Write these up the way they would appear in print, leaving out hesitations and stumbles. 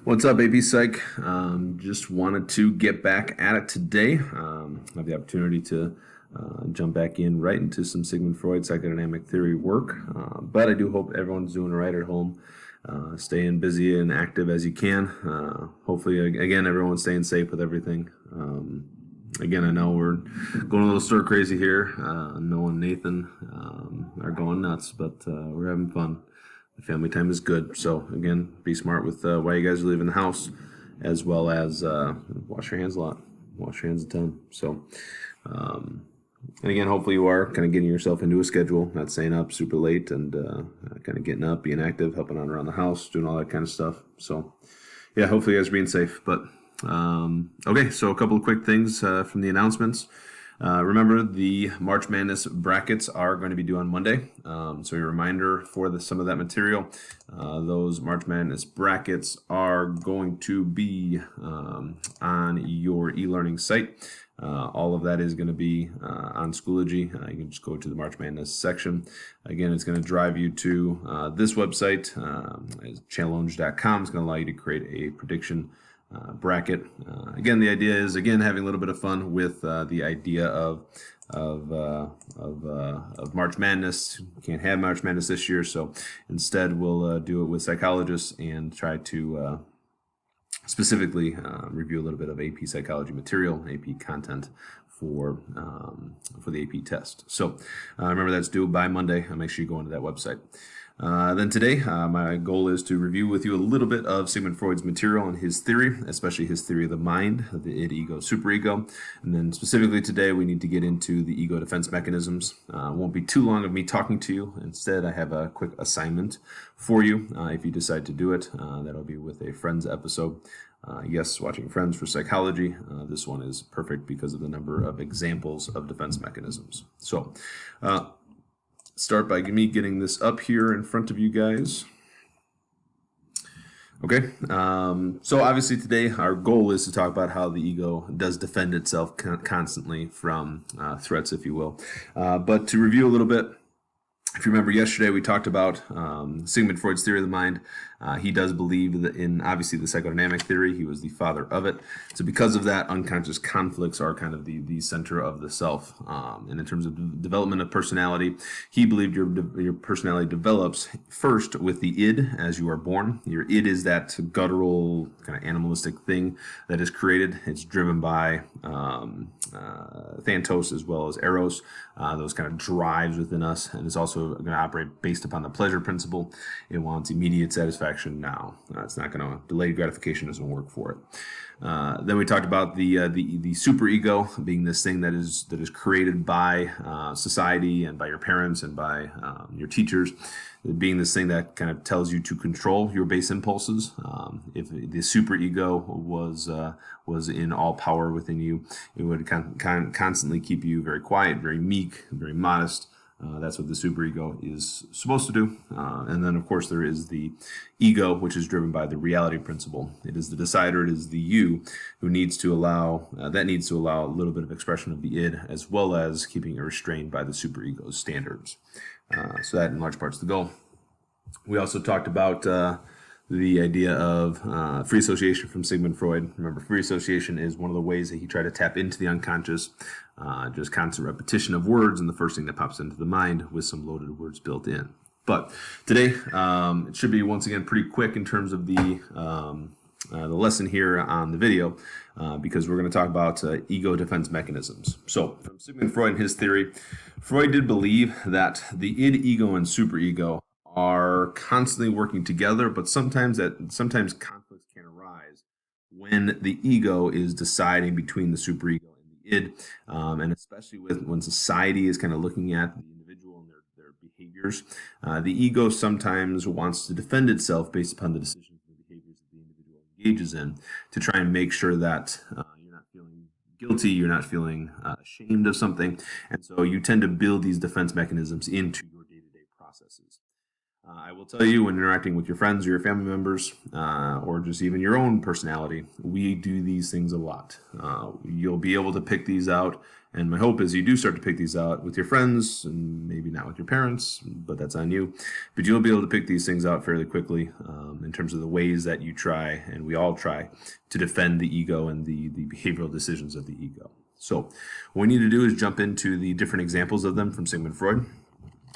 What's up, AP Psych? Just wanted to get back at it today. Have the opportunity to jump back in right into some Sigmund Freud psychodynamic theory work. But I do hope everyone's doing all right at home, staying busy and active as you can. Hopefully, again, everyone's staying safe with everything. Again, I know we're going a little stir crazy here. Noah and Nathan are going nuts, but we're having fun. The family time is good. So again, be smart with why you guys are leaving the house, as well as wash your hands a lot. Wash your hands a ton. So, and again, hopefully you are kind of getting yourself into a schedule, not staying up super late, and kind of getting up, being active, helping out around the house, doing all that kind of stuff. So, yeah, hopefully you guys are being safe. But okay, so a couple of quick things from the announcements. Remember, the March Madness brackets are going to be due on Monday. So a reminder for some of that material, those March Madness brackets are going to be on your e-learning site. All of that is going to be on Schoology. You can just go to the March Madness section. Again, it's going to drive you to this website, challenge.com. It's going to allow you to create a prediction bracket. Again, the idea is having a little bit of fun with the idea of March Madness. We can't have March Madness this year, so instead we'll do it with psychologists and try to specifically review a little bit of AP psychology material, AP content for the AP test. So remember, that's due by Monday. Make sure you go into that website. Then today, my goal is to review with you a little bit of Sigmund Freud's material and his theory, especially his theory of the mind, the id, ego, superego. And then specifically today, we need to get into the ego defense mechanisms. It won't be too long of me talking to you. Instead, I have a quick assignment for you. If you decide to do it, that'll be with a Friends episode. Yes, watching Friends for psychology. This one is perfect because of the number of examples of defense mechanisms. So, start by me getting this up here in front of you guys. Okay, so obviously today our goal is to talk about how the ego does defend itself constantly from threats, if you will. But to review a little bit, if you remember yesterday, we talked about Sigmund Freud's theory of the mind. He does believe that in, obviously, the psychodynamic theory. He was the father of it. So because of that, unconscious conflicts are kind of the center of the self. And in terms of development of personality, he believed your personality develops first with the id as you are born. Your id is that guttural, kind of animalistic thing that is created. It's driven by Thanatos as well as Eros, those kind of drives within us. And it's also going to operate based upon the pleasure principle. It wants immediate satisfaction now. It's not going to, delayed gratification doesn't work for it. Then we talked about the superego being this thing that is created by society and by your parents and by your teachers, being this thing that kind of tells you to control your base impulses. If the superego was in all power within you, it would constantly keep you very quiet, very meek, very modest. That's what the superego is supposed to do. And then, of course, there is the ego, which is driven by the reality principle. It is the decider, it is the you, who needs to allow, a little bit of expression of the id, as well as keeping it restrained by the superego's standards. So that, in large part, is the goal. We also talked about the idea of free association from Sigmund Freud. Remember, free association is one of the ways that he tried to tap into the unconscious, just constant repetition of words, and the first thing that pops into the mind with some loaded words built in. But today, it should be, once again, pretty quick in terms of the lesson here on the video, because we're going to talk about ego defense mechanisms. So, from Sigmund Freud and his theory, Freud did believe that the id, ego, and superego are constantly working together, but sometimes conflicts can arise when the ego is deciding between the superego and the id, and especially when society is kind of looking at the individual and their behaviors. The ego sometimes wants to defend itself based upon the decisions and behaviors that the individual engages in, to try and make sure that you're not feeling guilty, you're not feeling ashamed of something, and so you tend to build these defense mechanisms into your day-to-day processes. I will tell you, when interacting with your friends or your family members, or just even your own personality, we do these things a lot. You'll be able to pick these out, and my hope is you do start to pick these out with your friends, and maybe not with your parents, but that's on you. But you'll be able to pick these things out fairly quickly in terms of the ways that you try, and we all try, to defend the ego and the behavioral decisions of the ego. So what we need to do is jump into the different examples of them from Sigmund Freud.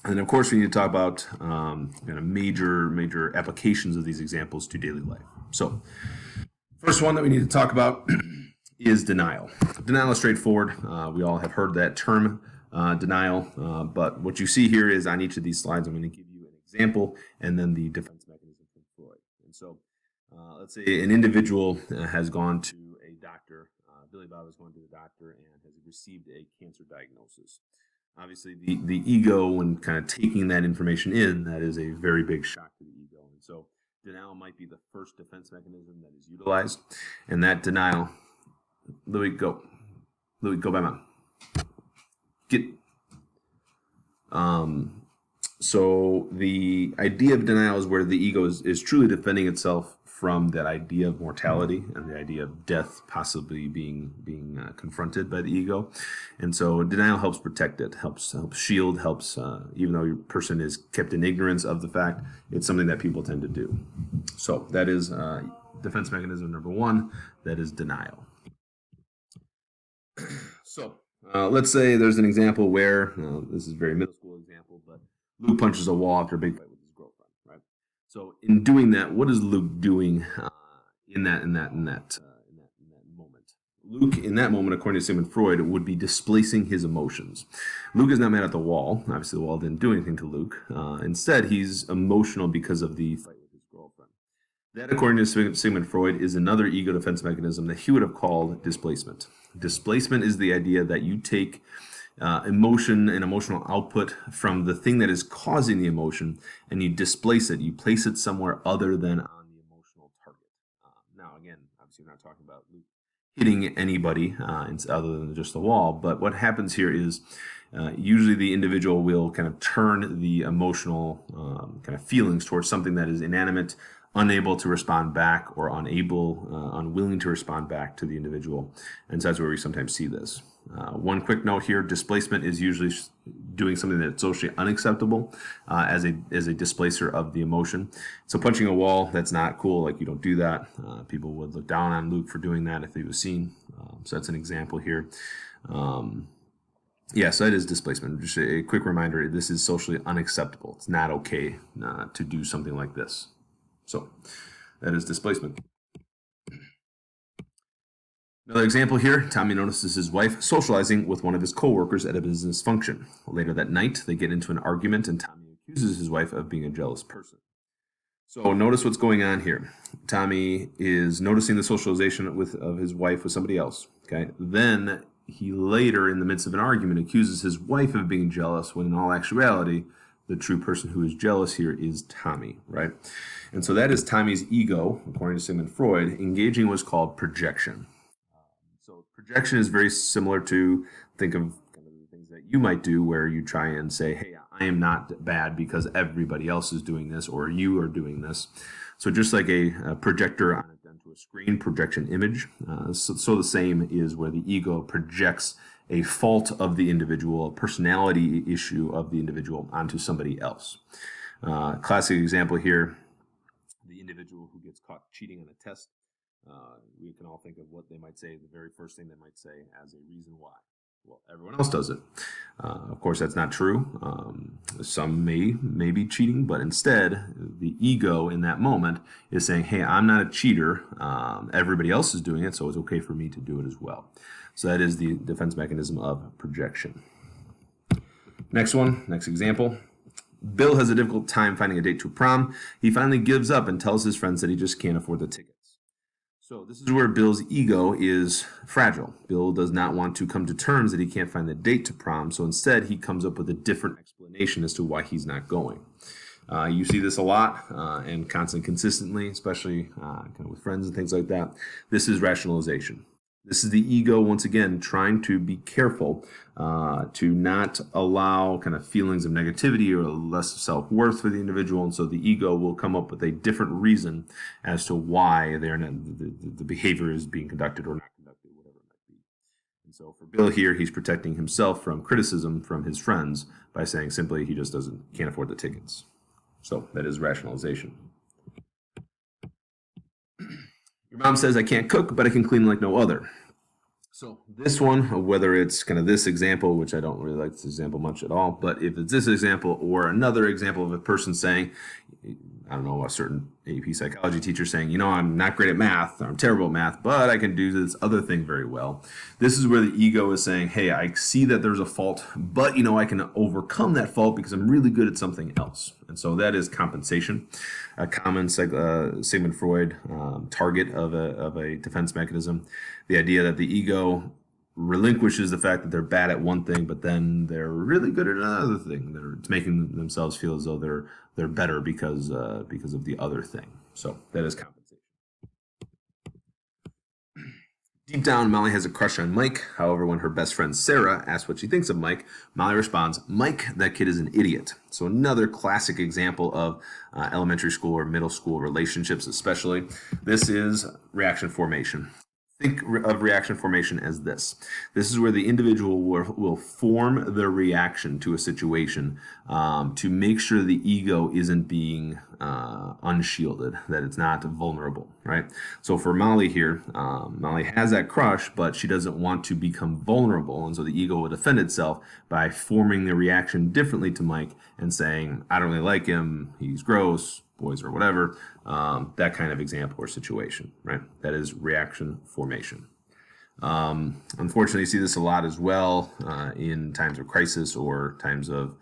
And of course, we need to talk about kind of major applications of these examples to daily life. So, first one that we need to talk about is denial. Denial is straightforward. We all have heard that term, denial. But what you see here is on each of these slides, I'm going to give you an example and then the defense mechanism from Freud. And so, let's say an individual has gone to a doctor. Billy Bob has gone to the doctor and has received a cancer diagnosis. Obviously, the ego, when kind of taking that information in, that is a very big shock to the ego. And so denial might be the first defense mechanism that is utilized. And that denial, Louis, go. Louis, go by mom. Get. So the idea of denial is where the ego is truly defending itself from that idea of mortality and the idea of death possibly being confronted by the ego. And so denial helps protect it, helps shield, helps, even though your person is kept in ignorance of the fact, it's something that people tend to do. So that is defense mechanism number one, that is denial. So let's say there's an example where, this is a very middle school example, but Luke punches a wall after a big fight with his girlfriend, right? So in doing that, what is Luke doing in that moment? Luke, in that moment, according to Sigmund Freud, would be displacing his emotions. Luke is not mad at the wall. Obviously, the wall didn't do anything to Luke. Instead, he's emotional because of the fight with his girlfriend. That, according to Sigmund Freud, is another ego defense mechanism that he would have called displacement. Displacement is the idea that you take emotion and emotional output from the thing that is causing the emotion, and you displace it. You place it somewhere other than on the emotional target. Now, again, obviously, we're not talking about Luke hitting anybody other than just the wall, but what happens here is usually the individual will kind of turn the emotional kind of feelings towards something that is inanimate, unable to respond back, or unwilling to respond back to the individual. And so that's where we sometimes see this. One quick note here, displacement is usually doing something that's socially unacceptable as a displacer of the emotion. So punching a wall, that's not cool, like you don't do that. People would look down on Luke for doing that if he was seen. So that's an example here. Yeah, so that is displacement. Just a quick reminder, this is socially unacceptable. It's not okay to do something like this. So that is displacement. Another example here, Tommy notices his wife socializing with one of his coworkers at a business function. Later that night, they get into an argument and Tommy accuses his wife of being a jealous person. So notice what's going on here. Tommy is noticing the socialization of his wife with somebody else. Okay. Then he later, in the midst of an argument, accuses his wife of being jealous when in all actuality, the true person who is jealous here is Tommy, right? And so that is Tommy's ego, according to Sigmund Freud, engaging what's called projection. So projection is very similar to, think of kind of the things that you might do where you try and say, hey, I am not bad because everybody else is doing this or you are doing this. So just like a projector onto a screen, projection image, so the same is where the ego projects a fault of the individual, a personality issue of the individual onto somebody else. Classic example here, the individual who gets caught cheating on a test. We can all think of what they might say, the very first thing they might say as a reason why. Well, everyone else does it. Of course, that's not true. Some may be cheating, but instead, the ego in that moment is saying, hey, I'm not a cheater. Everybody else is doing it, so it's okay for me to do it as well. So that is the defense mechanism of projection. Next example. Bill has a difficult time finding a date to prom. He finally gives up and tells his friends that he just can't afford the tickets. So this is where Bill's ego is fragile. Bill does not want to come to terms that he can't find the date to prom, so instead he comes up with a different explanation as to why he's not going. You see this a lot and consistently, especially kind of with friends and things like that. This is rationalization. This is the ego, once again, trying to be careful to not allow kind of feelings of negativity or less self-worth for the individual. And so the ego will come up with a different reason as to why the behavior is being conducted or not conducted, whatever it might be. And so for Bill here, he's protecting himself from criticism from his friends by saying simply he just can't afford the tickets. So that is rationalization. Your mom says I can't cook, but I can clean like no other. So this one, whether it's kind of this example, which I don't really like this example much at all, but if it's this example or another example of a person saying, I don't know, a certain AP psychology teacher saying, you know, I'm not great at math, or I'm terrible at math, but I can do this other thing very well. This is where the ego is saying, hey, I see that there's a fault, but, you know, I can overcome that fault because I'm really good at something else. And so that is compensation, a common Sigmund Freud target of a defense mechanism. The idea that the ego relinquishes the fact that they're bad at one thing, but then they're really good at another thing. It's making themselves feel as though they're better because of the other thing. So that is compensation. Deep down, Molly has a crush on Mike. However, when her best friend Sarah asks what she thinks of Mike, Molly responds, Mike, that kid is an idiot. So another classic example of elementary school or middle school relationships especially. This is reaction formation. Think of reaction formation as this. This is where the individual will form their reaction to a situation to make sure the ego isn't being unshielded, that it's not vulnerable, right? So for Molly here, Molly has that crush, but she doesn't want to become vulnerable. And so the ego will defend itself by forming the reaction differently to Mike and saying, I don't really like him, he's gross, boys or whatever, that kind of example or situation, right? That is reaction formation. Unfortunately, you see this a lot as well in times of crisis or times of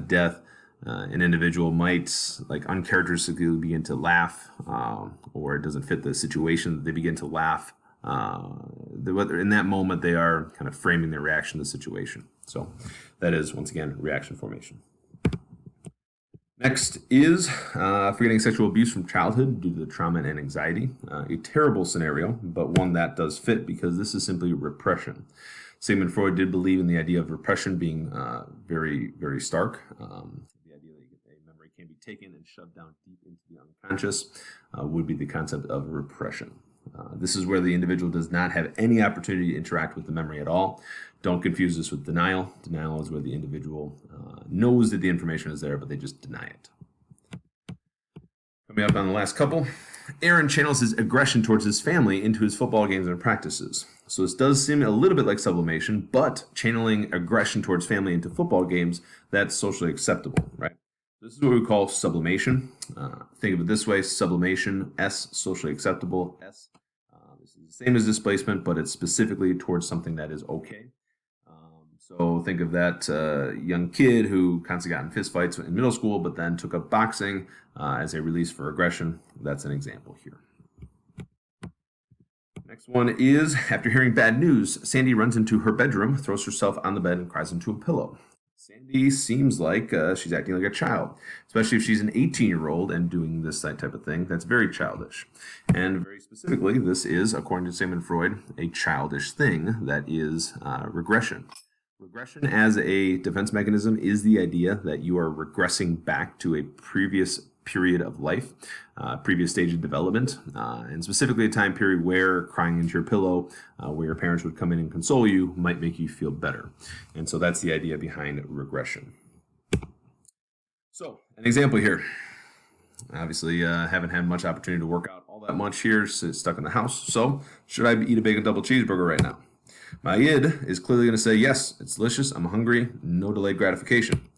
death. An individual might uncharacteristically begin to laugh, or it doesn't fit the situation, they begin to laugh. In that moment, they are kind of framing their reaction to the situation. So that is, once again, reaction formation. Next is forgetting sexual abuse from childhood due to the trauma and anxiety. A terrible scenario, but one that does fit because this is simply repression. Sigmund Freud did believe in the idea of repression being very, very stark. The idea that a memory can be taken and shoved down deep into the unconscious would be the concept of repression. This is where the individual does not have any opportunity to interact with the memory at all. Don't confuse this with denial. Denial is where the individual knows that the information is there, but they just deny it. Coming up on the last couple, Aaron channels his aggression towards his family into his football games and practices. So this does seem a little bit like sublimation, but channeling aggression towards family into football games, that's socially acceptable, right? This is what we call sublimation. Think of it this way, sublimation, S, socially acceptable, S. This is the same as displacement, but it's specifically towards something that is okay. So think of that young kid who constantly got in fistfights in middle school, but then took up boxing as a release for aggression. That's an example here. Next one is, after hearing bad news, Sandy runs into her bedroom, throws herself on the bed, and cries into a pillow. Sandy seems like she's acting like a child, especially if she's an 18-year-old and doing this type of thing. That's very childish. And very specifically, this is, according to Sigmund Freud, a childish thing that is regression. Regression as a defense mechanism is the idea that you are regressing back to a previous period of life, previous stage of development, and specifically a time period where crying into your pillow, where your parents would come in and console you, might make you feel better. And so that's the idea behind regression. So, an example here. Obviously, haven't had much opportunity to work out all that much here, so stuck in the house. So, should I eat a bacon double cheeseburger right now? My id is clearly going to say, yes, it's delicious, I'm hungry, no delayed gratification.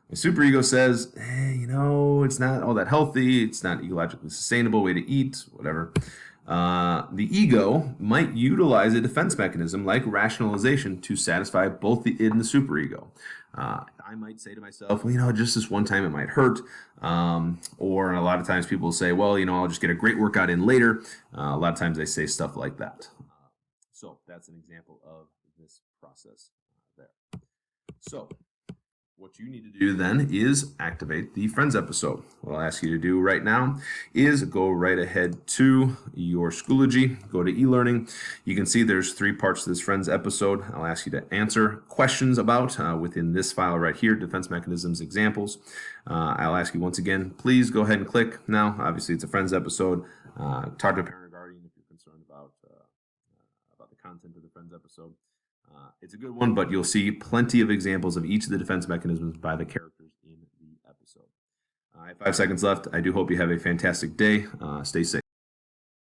My superego says, it's not all that healthy, it's not ecologically sustainable way to eat, whatever. The ego might utilize a defense mechanism like rationalization to satisfy both the id and the superego. I might say to myself, just this one time it might hurt. Or a lot of times people say, I'll just get a great workout in later. A lot of times they say stuff like that. So that's an example of this process there. So What you need to do then is activate the Friends episode. What I'll ask you to do right now is go right ahead to your Schoology, go to eLearning. You can see there's 3 parts to this Friends episode. I'll ask you to answer questions about within this file right here, defense mechanisms examples. I'll ask you once again, please go ahead and click now. Obviously, it's a Friends episode. Talk to a parent or guardian if you're concerned about the content of the Friends episode. It's a good one, but you'll see plenty of examples of each of the defense mechanisms by the characters in the episode. I have 5 seconds left. I do hope you have a fantastic day. Stay safe.